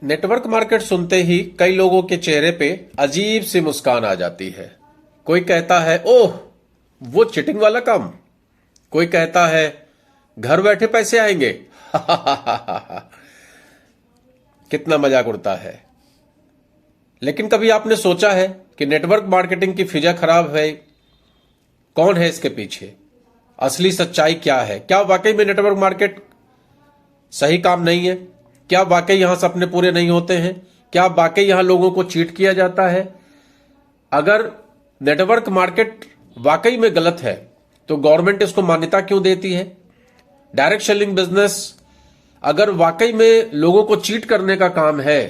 Network market सुनते ही कई लोगों के चेहरे पे अजीब सी मुस्कान आ जाती है। कोई कहता है ओह वो चिटिंग वाला काम, कोई कहता है घर बैठे पैसे आएंगे। कितना मजाक उड़ता है। लेकिन कभी आपने सोचा है कि नेटवर्क मार्केटिंग की फिजा खराब है? कौन है इसके पीछे? असली सच्चाई क्या है? क्या वाकई में नेटवर्क मार्केट सही काम नहीं है? क्या वाकई यहां सपने पूरे नहीं होते हैं? क्या वाकई यहां लोगों को चीट किया जाता है? अगर नेटवर्क मार्केट वाकई में गलत है तो गवर्नमेंट इसको मान्यता क्यों देती है? डायरेक्ट सेलिंग बिजनेस अगर वाकई में लोगों को चीट करने का काम है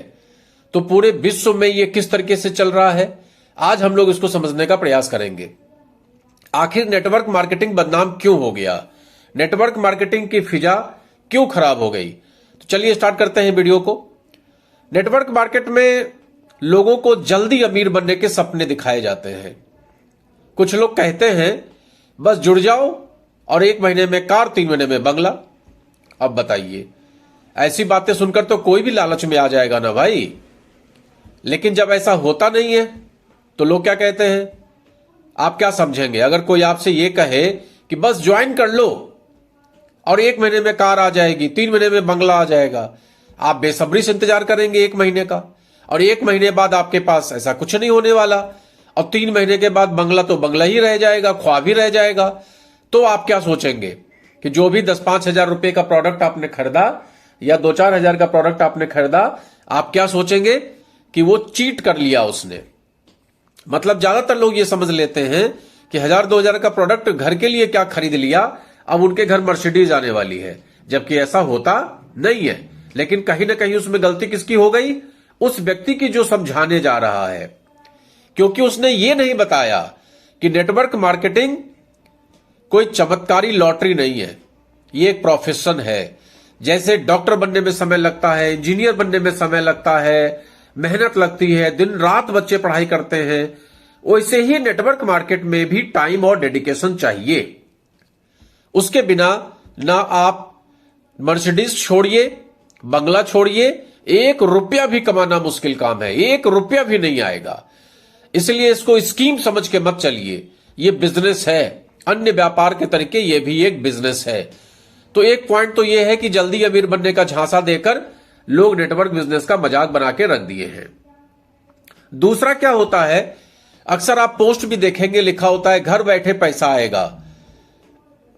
तो पूरे विश्व में यह किस तरीके से चल रहा है, आज हम लोग इसको समझने का प्रयास करेंगे। आखिर नेटवर्क मार्केटिंग बदनाम क्यों हो गया? नेटवर्क मार्केटिंग की फिजा क्यों खराब हो गई? तो चलिए स्टार्ट करते हैं वीडियो को। नेटवर्क मार्केट में लोगों को जल्दी अमीर बनने के सपने दिखाए जाते हैं। कुछ लोग कहते हैं बस जुड़ जाओ और 1 महीने में कार, 3 महीने में बंगला। अब बताइए, ऐसी बातें सुनकर तो कोई भी लालच में आ जाएगा ना भाई। लेकिन जब ऐसा होता नहीं है तो लोग क्या कहते हैं? आप क्या समझेंगे अगर कोई आपसे यह कहे कि बस ज्वाइन कर लो और 1 महीने में कार आ जाएगी, 3 महीने में बंगला आ जाएगा? आप बेसब्री से इंतजार करेंगे 1 महीने का, और 1 महीने बाद आपके पास ऐसा कुछ नहीं होने वाला, और 3 महीने के बाद बंगला तो बंगला ही रह जाएगा, ख्वाब ही रह जाएगा। तो आप क्या सोचेंगे कि जो भी 10-5 हजार रुपए का प्रोडक्ट आपने खरीदा या 2-4 हजार का प्रोडक्ट आपने खरीदा, आप क्या सोचेंगे कि वो चीट कर लिया उसने? मतलब ज्यादातर लोग ये समझ लेते हैं कि 1000-2000 का प्रोडक्ट घर के लिए क्या खरीद लिया, अब उनके घर मर्सिडीज आने वाली है, जबकि ऐसा होता नहीं है। लेकिन कहीं ना कहीं उसमें गलती किसकी हो गई? उस व्यक्ति की जो समझाने जा रहा है, क्योंकि उसने ये नहीं बताया कि नेटवर्क मार्केटिंग कोई चमत्कारी लॉटरी नहीं है, ये एक प्रोफेशन है। जैसे डॉक्टर बनने में समय लगता है, इंजीनियर बनने में समय लगता है, मेहनत लगती है, दिन रात बच्चे पढ़ाई करते हैं, वैसे ही नेटवर्क मार्केट में भी टाइम और डेडिकेशन चाहिए। उसके बिना ना आप मर्सिडीज छोड़िए, बंगला छोड़िए, 1 रुपया भी कमाना मुश्किल काम है, 1 रुपया भी नहीं आएगा। इसलिए इसको स्कीम समझ के मत चलिए, ये बिजनेस है, अन्य व्यापार के तरीके ये भी एक बिजनेस है। तो एक पॉइंट तो ये है कि जल्दी अमीर बनने का झांसा देकर लोग नेटवर्क बिजनेस का मजाक बना के रख दिए हैं। दूसरा क्या होता है, अक्सर आप पोस्ट भी देखेंगे, लिखा होता है घर बैठे पैसा आएगा।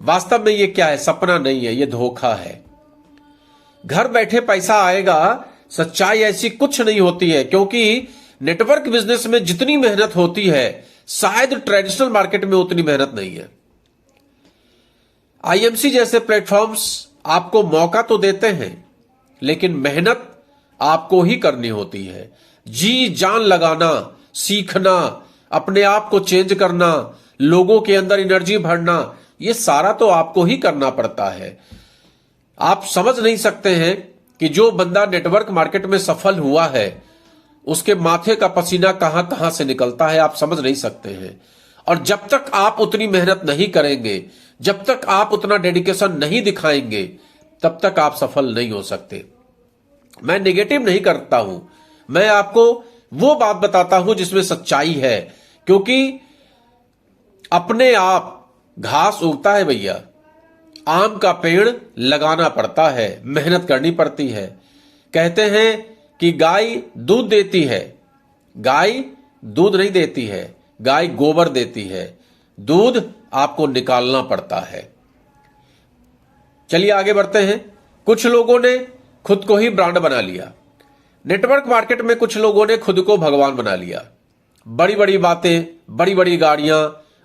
वास्तव में ये क्या है? सपना नहीं है, ये धोखा है। घर बैठे पैसा आएगा, सच्चाई ऐसी कुछ नहीं होती है, क्योंकि नेटवर्क बिजनेस में जितनी मेहनत होती है शायद ट्रेडिशनल मार्केट में उतनी मेहनत नहीं है। आईएमसी जैसे प्लेटफॉर्म्स आपको मौका तो देते हैं, लेकिन मेहनत आपको ही करनी होती है। जी जान लगाना, सीखना, अपने आप को चेंज करना, लोगों के अंदर एनर्जी भरना, ये सारा तो आपको ही करना पड़ता है। आप समझ नहीं सकते हैं कि जो बंदा नेटवर्क मार्केट में सफल हुआ है उसके माथे का पसीना कहां कहां से निकलता है, आप समझ नहीं सकते हैं। और जब तक आप उतनी मेहनत नहीं करेंगे, जब तक आप उतना डेडिकेशन नहीं दिखाएंगे, तब तक आप सफल नहीं हो सकते। मैं नेगेटिव नहीं करता हूं, मैं आपको वो बात बताता हूं जिसमें सच्चाई है, क्योंकि अपने आप घास उगता है भैया, आम का पेड़ लगाना पड़ता है, मेहनत करनी पड़ती है। कहते हैं कि गाय दूध देती है, गाय दूध नहीं देती है, गाय गोबर देती है, दूध आपको निकालना पड़ता है। चलिए आगे बढ़ते हैं। कुछ लोगों ने खुद को ही ब्रांड बना लिया नेटवर्क मार्केट में, कुछ लोगों ने खुद को भगवान बना लिया। बड़ी बड़ी बातें, बड़ी बड़ी गाड़ियां,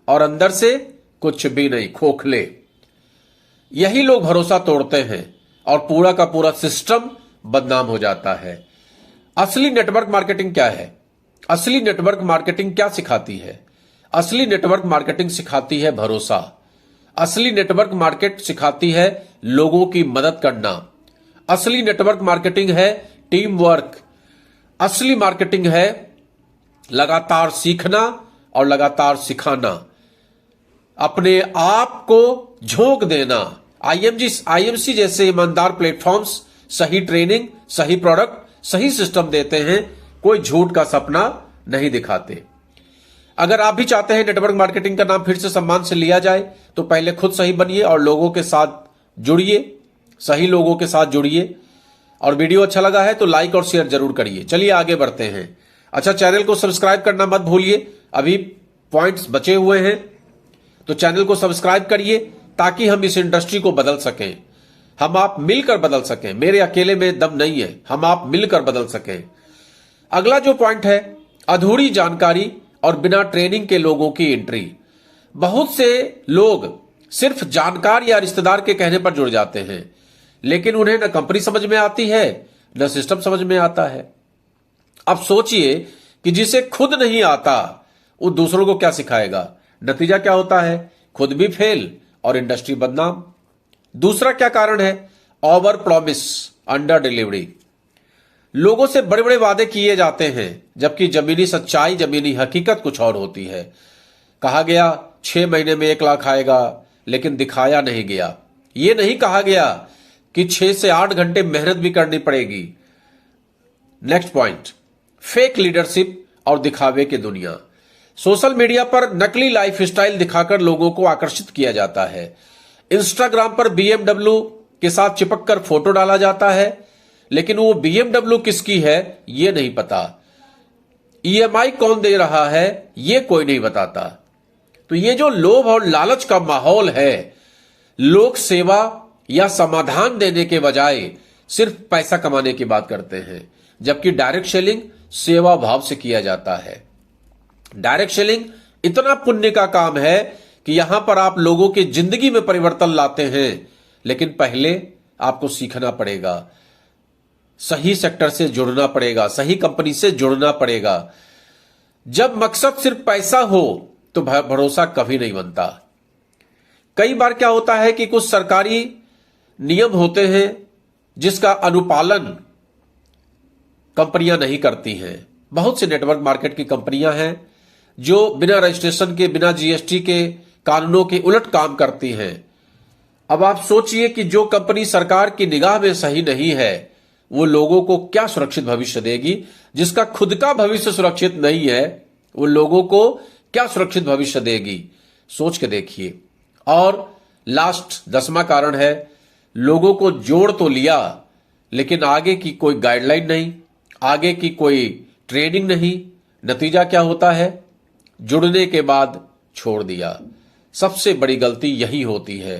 और अंदर से कुछ भी नहीं, खोखले। यही लोग भरोसा तोड़ते हैं और पूरा का पूरा सिस्टम बदनाम हो जाता है। असली नेटवर्क मार्केटिंग क्या है? असली नेटवर्क मार्केटिंग क्या सिखाती है? असली नेटवर्क मार्केटिंग सिखाती है भरोसा। असली नेटवर्क मार्केट सिखाती है लोगों की मदद करना। असली नेटवर्क मार्केटिंग है टीम वर्क। असली मार्केटिंग है लगातार सीखना और लगातार सिखाना, अपने आप को झोंक देना। आईएमसी जैसे ईमानदार प्लेटफॉर्म्स, सही ट्रेनिंग, सही प्रोडक्ट, सही सिस्टम देते हैं, कोई झूठ का सपना नहीं दिखाते। अगर आप भी चाहते हैं नेटवर्क मार्केटिंग का नाम फिर से सम्मान से लिया जाए, तो पहले खुद सही बनिए और लोगों के साथ जुड़िए, सही लोगों के साथ जुड़िए। और वीडियो अच्छा लगा है तो लाइक और शेयर जरूर करिए। चलिए आगे बढ़ते हैं। अच्छा, चैनल को सब्सक्राइब करना मत भूलिए, अभी पॉइंट्स बचे हुए हैं, तो चैनल को सब्सक्राइब करिए ताकि हम इस इंडस्ट्री को बदल सकें, हम आप मिलकर बदल सकें। मेरे अकेले में दम नहीं है, हम आप मिलकर बदल सकें। अगला जो पॉइंट है, अधूरी जानकारी और बिना ट्रेनिंग के लोगों की एंट्री। बहुत से लोग सिर्फ जानकार या रिश्तेदार के कहने पर जुड़ जाते हैं, लेकिन उन्हें न कंपनी समझ में आती है न सिस्टम समझ में आता है। अब सोचिए कि जिसे खुद नहीं आता वो दूसरों को क्या सिखाएगा। नतीजा क्या होता है? खुद भी फेल और इंडस्ट्री बदनाम। दूसरा क्या कारण है? Over promise under delivery. लोगों से बड़े बड़े वादे किए जाते हैं, जबकि जमीनी सच्चाई, जमीनी हकीकत कुछ और होती है। कहा गया 6 महीने में 1 लाख आएगा, लेकिन दिखाया नहीं गया। यह नहीं कहा गया कि 6 से 8 घंटे मेहनत भी करनी पड़ेगी। नेक्स्ट पॉइंट, फेक लीडरशिप और दिखावे की दुनिया। सोशल मीडिया पर नकली लाइफस्टाइल दिखाकर लोगों को आकर्षित किया जाता है। इंस्टाग्राम पर BMW के साथ चिपक कर फोटो डाला जाता है, लेकिन वो BMW किसकी है ये नहीं पता। EMI कौन दे रहा है ये कोई नहीं बताता। तो ये जो लोभ और लालच का माहौल है, लोग सेवा या समाधान देने के बजाय सिर्फ पैसा कमाने की बात करते हैं, जबकि डायरेक्ट सेलिंग सेवा भाव से किया जाता है। डायरेक्ट सेलिंग इतना पुण्य का काम है कि यहां पर आप लोगों की जिंदगी में परिवर्तन लाते हैं, लेकिन पहले आपको सीखना पड़ेगा, सही सेक्टर से जुड़ना पड़ेगा, सही कंपनी से जुड़ना पड़ेगा। जब मकसद सिर्फ पैसा हो तो भरोसा कभी नहीं बनता। कई बार क्या होता है कि कुछ सरकारी नियम होते हैं जिसका अनुपालन कंपनियां नहीं करती हैं। बहुत सी नेटवर्क मार्केट की कंपनियां हैं जो बिना रजिस्ट्रेशन के, बिना GST के कानूनों के उलट काम करती हैं। अब आप सोचिए कि जो कंपनी सरकार की निगाह में सही नहीं है, वो लोगों को क्या सुरक्षित भविष्य देगी। जिसका खुद का भविष्य सुरक्षित नहीं है, वो लोगों को क्या सुरक्षित भविष्य देगी, सोच के देखिए। और लास्ट 10वां कारण है, लोगों को जोड़ तो लिया, लेकिन आगे की कोई गाइडलाइन नहीं, आगे की कोई ट्रेनिंग नहीं। नतीजा क्या होता है? जुड़ने के बाद छोड़ दिया। सबसे बड़ी गलती यही होती है।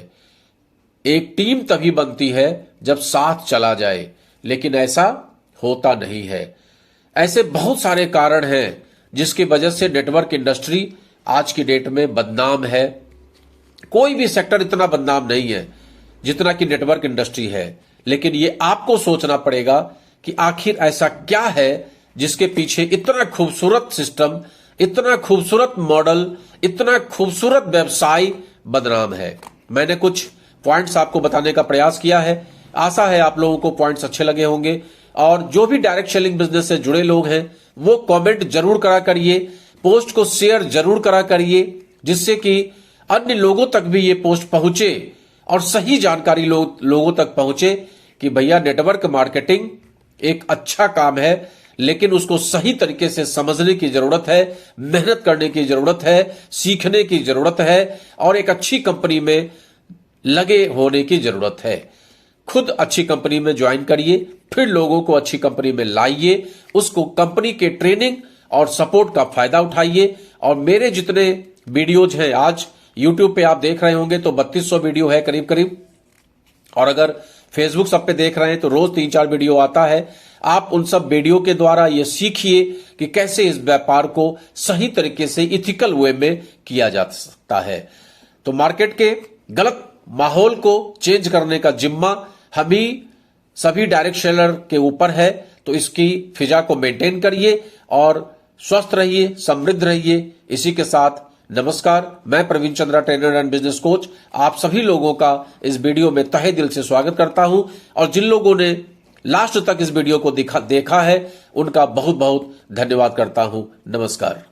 एक टीम तभी बनती है जब साथ चला जाए, लेकिन ऐसा होता नहीं है। ऐसे बहुत सारे कारण हैं जिसकी वजह से नेटवर्क इंडस्ट्री आज की डेट में बदनाम है। कोई भी सेक्टर इतना बदनाम नहीं है जितना कि नेटवर्क इंडस्ट्री है, लेकिन ये आपको सोचना पड़ेगा कि आखिर ऐसा क्या है जिसके पीछे इतना खूबसूरत सिस्टम, इतना खूबसूरत मॉडल, इतना खूबसूरत व्यवसाय बदनाम है। मैंने कुछ पॉइंट्स आपको बताने का प्रयास किया है। आशा है आप लोगों को पॉइंट्स अच्छे लगे होंगे। और जो भी डायरेक्ट सेलिंग बिजनेस से जुड़े लोग हैं वो कमेंट जरूर करा करिए, पोस्ट को शेयर जरूर करा करिए, जिससे कि अन्य लोगों तक भी ये पोस्ट पहुंचे और सही जानकारी लोगों तक पहुंचे कि भैया नेटवर्क मार्केटिंग एक अच्छा काम है, लेकिन उसको सही तरीके से समझने की जरूरत है, मेहनत करने की जरूरत है, सीखने की जरूरत है और एक अच्छी कंपनी में लगे होने की जरूरत है। खुद अच्छी कंपनी में ज्वाइन करिए, फिर लोगों को अच्छी कंपनी में लाइए, उसको कंपनी के ट्रेनिंग और सपोर्ट का फायदा उठाइए। और मेरे जितने वीडियोज हैं, आज YouTube पे आप देख रहे होंगे तो 3200 वीडियो है करीब करीब, और अगर फेसबुक सब पे देख रहे हैं तो रोज 3-4 वीडियो आता है। आप उन सब वीडियो के द्वारा ये सीखिए कि कैसे इस व्यापार को सही तरीके से इथिकल वे में किया जा सकता है। तो मार्केट के गलत माहौल को चेंज करने का जिम्मा हम ही सभी डायरेक्ट सेलर के ऊपर है। तो इसकी फिजा को मेंटेन करिए और स्वस्थ रहिए, समृद्ध रहिए। इसी के साथ नमस्कार, मैं Praveen Chandra, trainer and business coach, आप सभी लोगों का इस वीडियो में तहे दिल से स्वागत करता हूं। और जिन लोगों ने लास्ट तक इस वीडियो को देखा है, उनका बहुत बहुत धन्यवाद करता हूं। नमस्कार।